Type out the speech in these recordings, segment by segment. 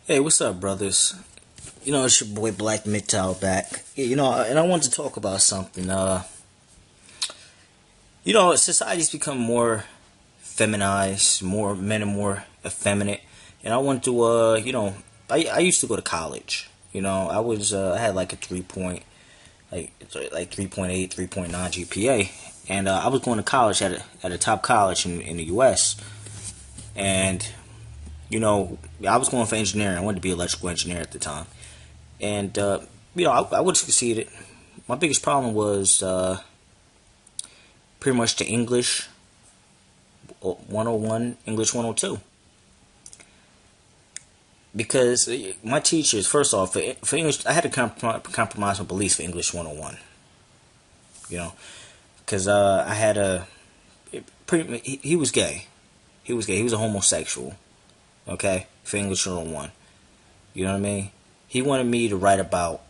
Hey, what's up, brothers? It's your boy Black MGTOW back. And I want to talk about something. Society's become more feminized, more men are more effeminate, and I want to, I used to go to college. I had like a 3.8, 3.9 GPA, and I was going to college at a top college in the U.S. And I was going for engineering. I wanted to be an electrical engineer at the time. And, I would have succeeded. My biggest problem was pretty much the English 101, English 102. Because my teachers, first off, for English, I had to compromise my beliefs for English 101. Because I had he was gay. He was gay. He was a homosexual. Okay? For English 101. You know what I mean? He wanted me to write about,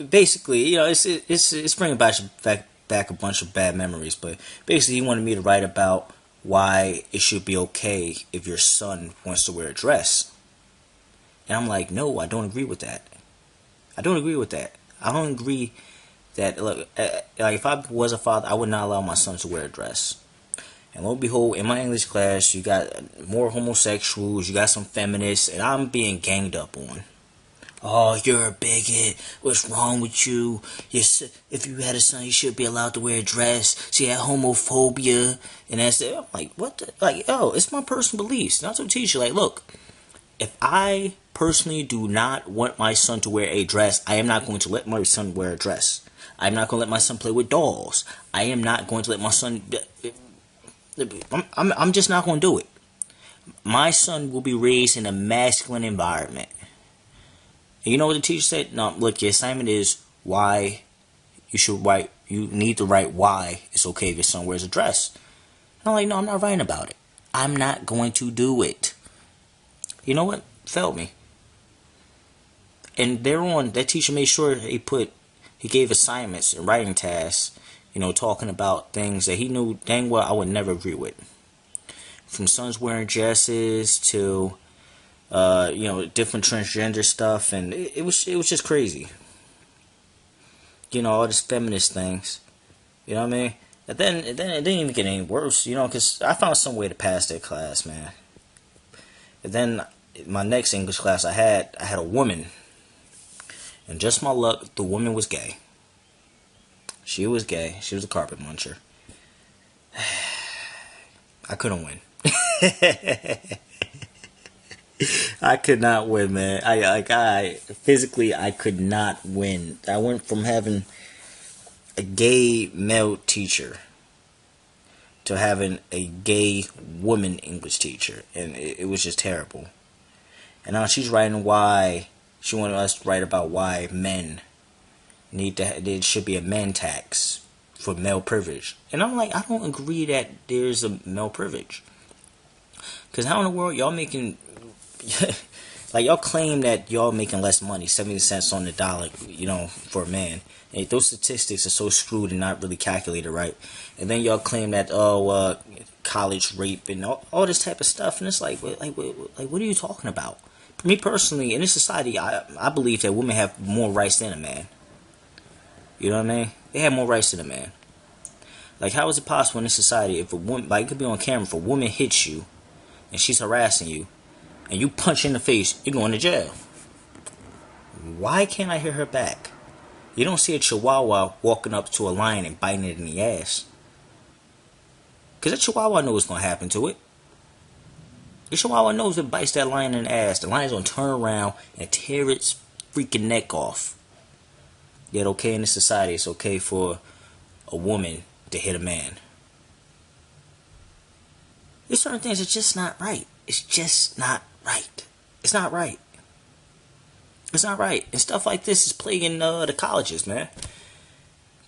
basically, it's bringing back a bunch of bad memories, but basically he wanted me to write about why it should be okay if your son wants to wear a dress. And I'm like, no, I don't agree with that. I don't agree with that. I don't agree that, look, like if I was a father, I would not allow my son to wear a dress. And lo and behold, in my English class, you got more homosexuals, you got some feminists, and I'm being ganged up on. Oh, you're a bigot. What's wrong with you? If you had a son, you should be allowed to wear a dress. See, that homophobia. And that's it. I'm like, what the? Like, yo, it's my personal beliefs. Not to teach you, like, look, if I personally do not want my son to wear a dress, I am not going to let my son wear a dress. I'm not going to let my son play with dolls. I am not going to let my son... I'm just not going to do it. My son will be raised in a masculine environment. And you know what the teacher said? No, look, your assignment is why you need to write why it's okay if your son wears a dress. And I'm like, no, I'm not writing about it. I'm not going to do it. You know what? Failed me. And thereon, that teacher made sure he gave assignments and writing tasks, talking about things that he knew dang well I would never agree with. From sons wearing dresses to, different transgender stuff, and it was just crazy. All these feminist things. You know what I mean? And then it didn't even get any worse, because I found some way to pass that class, man. And then my next English class I had a woman. And just my luck, the woman was gay. She was gay. She was a carpet muncher. I couldn't win. I could not win, man. Physically, I could not win. I went from having a gay male teacher to having a gay woman English teacher, and it was just terrible. And now she's writing why she wanted us to write about why men there should be a man tax for male privilege. And I'm like, I don't agree that there's a male privilege. Because how in the world y'all making, like y'all claim that y'all making less money, 70 cents on the dollar, for a man. And those statistics are so screwed and not really calculated right. And then y'all claim that, college rape and all this type of stuff. And it's like what are you talking about? For me personally, in this society, I believe that women have more rights than a man. You know what I mean? They have more rights than a man. Like, how is it possible in this society if a woman, like, it could be on camera, if a woman hits you and she's harassing you and you punch her in the face, you're going to jail? Why can't I hear her back? You don't see a chihuahua walking up to a lion and biting it in the ass. Because that chihuahua knows what's going to happen to it. The chihuahua knows if it bites that lion in the ass, the lion's going to turn around and tear its freaking neck off. Yet okay in this society, it's okay for a woman to hit a man. There's certain things that's just not right. It's just not right. It's not right. It's not right. And stuff like this is plaguing the colleges, man.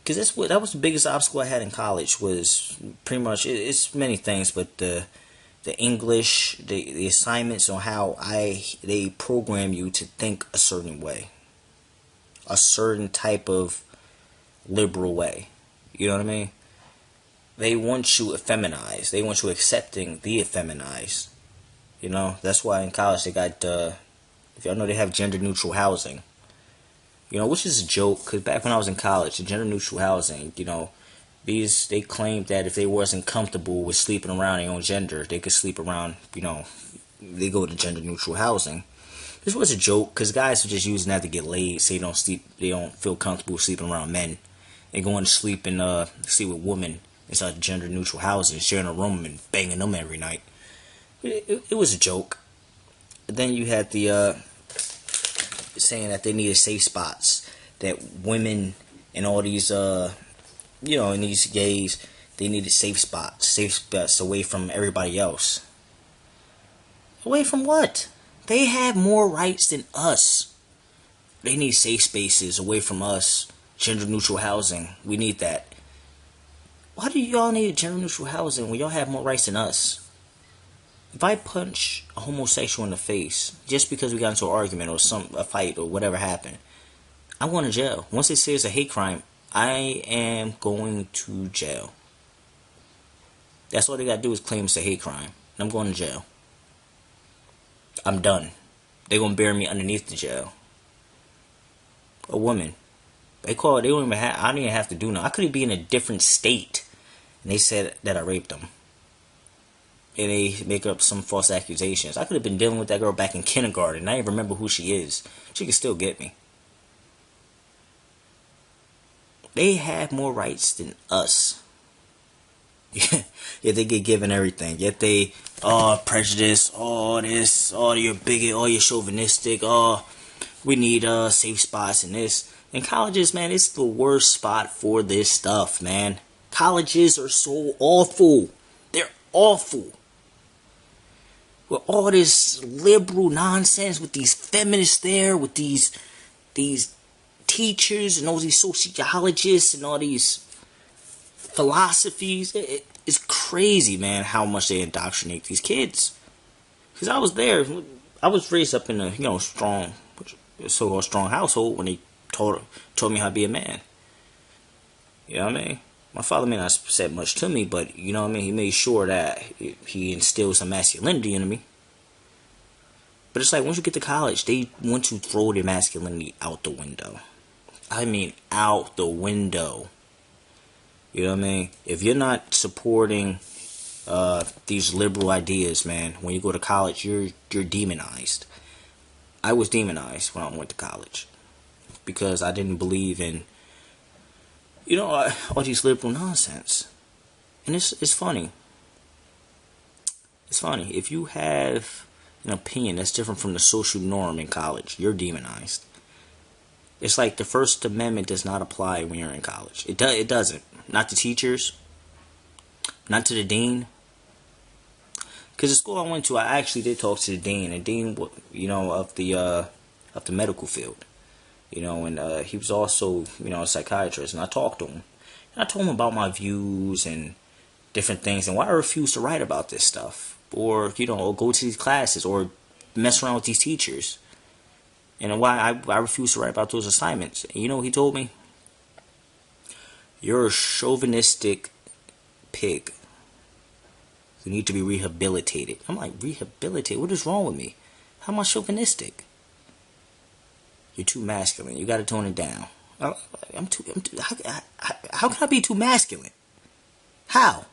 Because that was the biggest obstacle I had in college, was pretty much, it's many things, but the English, the assignments on how they program you to think a certain way. A certain type of liberal way. You know what I mean? They want you effeminized. They want you accepting the effeminized. You know, that's why in college they got, if y'all know, they have gender neutral housing. You know, which is a joke, because back when I was in college, the gender neutral housing, you know, they claimed that if they wasn't comfortable with sleeping around their own gender, they could sleep around, you know, they go to gender neutral housing. This was a joke, because guys are just using that to get laid, so they don't feel comfortable sleeping around men. They going to sleep sleep with women inside gender neutral housing, sharing a room and banging them every night. It was a joke. Then you had the saying that they needed safe spots, that women and all these you know, and these gays, they needed safe spots away from everybody else. Away from what? They have more rights than us. They need safe spaces away from us. Gender neutral housing, we need that. Why do y'all need gender neutral housing when y'all have more rights than us? If I punch a homosexual in the face just because we got into an argument or a fight or whatever happened, I'm going to jail. Once they say it's a hate crime, I am going to jail. That's all they got to do is claim it's a hate crime. And I'm going to jail. I'm done. They're going to bury me underneath the jail. A woman. They don't even I don't even have to do nothing. I could be in a different state. And they said that I raped them. And they make up some false accusations. I could have been dealing with that girl back in kindergarten. And I didn't remember who she is. She could still get me. They have more rights than us. Yet they get given everything. Yet they, prejudice, this, you're bigot, you're chauvinistic, we need safe spots and this. And colleges, man, it's the worst spot for this stuff, man. Colleges are so awful. They're awful. With all this liberal nonsense, with these feminists there, with these teachers and all these sociologists and all these philosophies. It's crazy, man, how much they indoctrinate these kids. Because I was there. I was raised up in a, you know, so-called strong household when they taught me how to be a man. You know what I mean? My father may not have said much to me, but, you know what I mean? He made sure that he instilled some masculinity into me. But it's like, once you get to college, they want to throw their masculinity out the window. I mean, out the window. You know what I mean? If you're not supporting these liberal ideas, man, when you go to college, you're demonized. I was demonized when I went to college because I didn't believe in, you know, all these liberal nonsense. And it's funny. It's funny. If you have an opinion that's different from the social norm in college, you're demonized. It's like the First Amendment does not apply when you're in college. It doesn't. Not to teachers. Not to the dean. Because the school I went to, I actually did talk to the dean. The dean, you know, of the medical field. You know, and he was also, you know, a psychiatrist. And I talked to him. And I told him about my views and different things and why I refuse to write about this stuff. Or, you know, go to these classes or mess around with these teachers. And why I refuse to write about those assignments. And you know what he told me? You're a chauvinistic pig. You need to be rehabilitated. I'm like, rehabilitated? What is wrong with me? How am I chauvinistic? You're too masculine. You got to tone it down. I'm too. How can I be too masculine? How?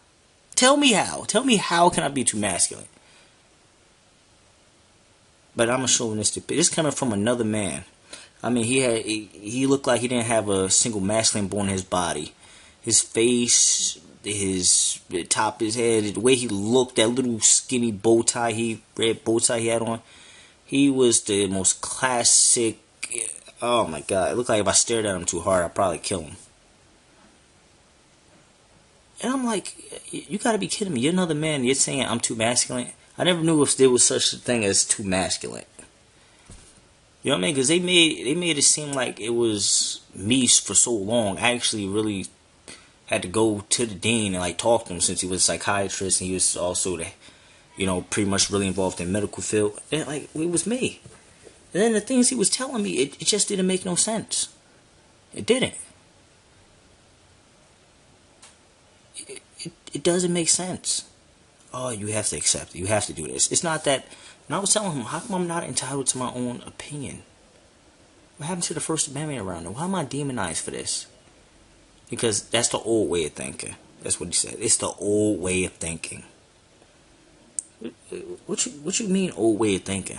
Tell me how. Tell me how can I be too masculine? But I'm a chauvinistic pig. This is coming from another man. I mean, he looked like he didn't have a single masculine bone in his body. His face, the top of his head, the way he looked, that little skinny red bow tie he had on. He was the most classic. Oh my God! It looked like if I stared at him too hard, I'd probably kill him. And I'm like, you gotta be kidding me! You're another man. You're saying I'm too masculine. I never knew if there was such a thing as too masculine. You know what I mean? Because they made it seem like it was me for so long. I actually really had to go to the dean and like talk to him since he was a psychiatrist and he was also the, you know, pretty much really involved in the medical field. And like, it was me. And then the things he was telling me, it just didn't make no sense. It didn't. It doesn't make sense. oh, you have to accept it. You have to do this. It's not that. And I was telling him, how come I'm not entitled to my own opinion? What happened to the First Amendment around it? Why am I demonized for this? Because that's the old way of thinking. That's what he said. It's the old way of thinking. What you mean old way of thinking?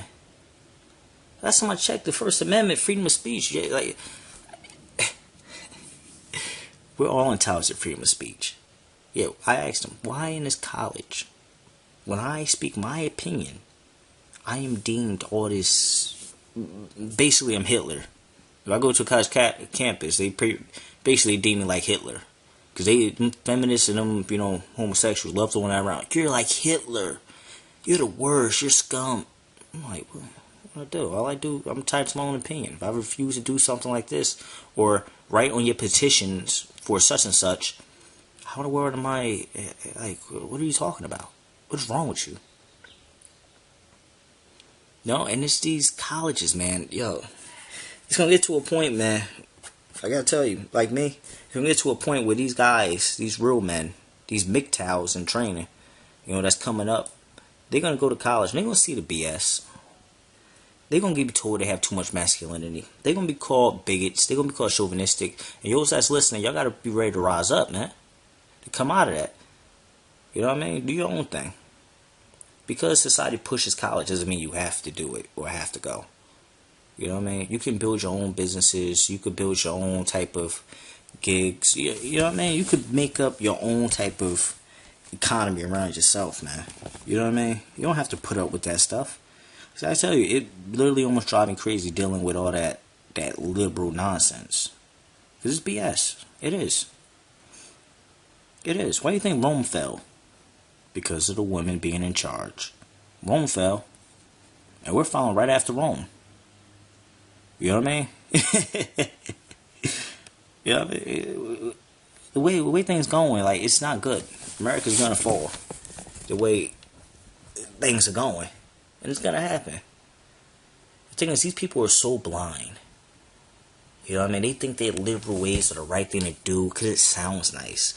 Last time I checked, the First Amendment, freedom of speech. Yeah, like, we're all entitled to freedom of speech. Yeah, I asked him, why in this college, when I speak my opinion, I am deemed all this. Basically, I'm Hitler. If I go to a college campus, they basically deem me like Hitler. Because they, feminists and them, homosexuals love throwing that around. You're like Hitler. You're the worst. You're scum. I'm like, what do I do? All I do, I'm entitled to my own opinion. If I refuse to do something like this, or write on your petitions for such and such, how in the world am I, like, what are you talking about? What's wrong with you? No, and it's these colleges, man. Yo, it's going to get to a point, man. I got to tell you, like me, it's going to get to a point where these guys, these real men, these MGTOWs in training, that's coming up, they're going to go to college and they're going to see the BS. They're going to be told they have too much masculinity. They're going to be called bigots. They're going to be called chauvinistic. And y'all that's listening, y'all got to be ready to rise up, man. To come out of that. You know what I mean? Do your own thing. Because society pushes college doesn't mean you have to do it or have to go. You know what I mean? You can build your own businesses. You could build your own type of gigs. You know what I mean? You could make up your own type of economy around yourself, man. You know what I mean? You don't have to put up with that stuff. So I tell you, it literally almost drives me crazy dealing with all that liberal nonsense. Because it's BS. It is. It is. Why do you think Rome fell? Because of the women being in charge. Rome fell. And we're following right after Rome. You know what I mean? You know what I mean? The way things going, like, it's not good. America's gonna fall. The way things are going. And it's gonna happen. The thing is, these people are so blind. You know what I mean? They think their liberal ways are the right thing to do because it sounds nice.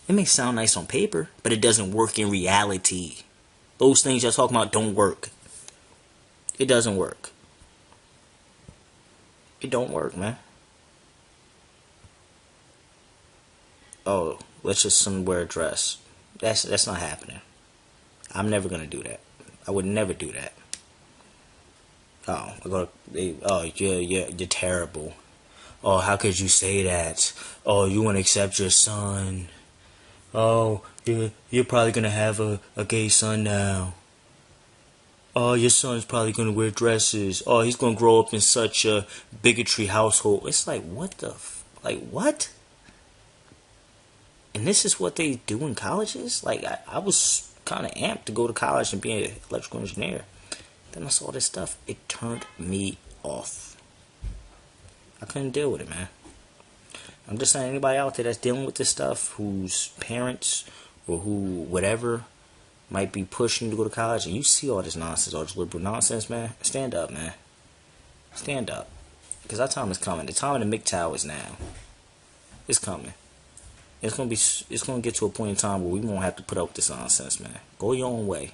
It may sound nice on paper, but it doesn't work in reality. Those things you're talking about don't work. It doesn't work. It don't work, man. Oh, let's just wear a dress. That's not happening. I'm never gonna do that. I would never do that. You're terrible. Oh, how could you say that? Oh, you want to accept your son? Oh, you're probably gonna have a gay son now. Oh, your son's probably gonna wear dresses. Oh, he's gonna grow up in such a bigotry household. It's like, what the what? And this is what they do in colleges? Like, I was kind of amped to go to college and be an electrical engineer. Then I saw this stuff. It turned me off. I couldn't deal with it, man. I'm just saying, anybody out there that's dealing with this stuff, whose parents or who, whatever, might be pushing to go to college, and you see all this nonsense, all this liberal nonsense, man, stand up, man. Stand up. Because our time is coming. The time of the MGTOW is now. It's coming. It's gonna get to a point in time where we won't have to put up with this nonsense, man. Go your own way.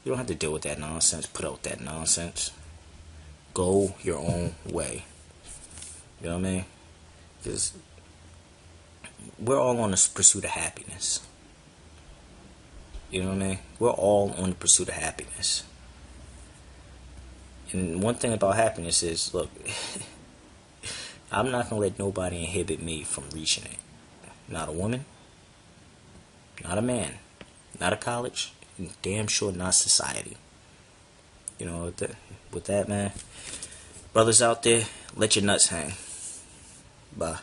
You don't have to deal with that nonsense, put up with that nonsense. Go your own way. You know what I mean? Because we're all on the pursuit of happiness. You know what I mean? We're all on the pursuit of happiness. And one thing about happiness is, look, I'm not going to let nobody inhibit me from reaching it. Not a woman, not a man, not a college, and damn sure not society. You know, with that, man, brothers out there, let your nuts hang. Bye.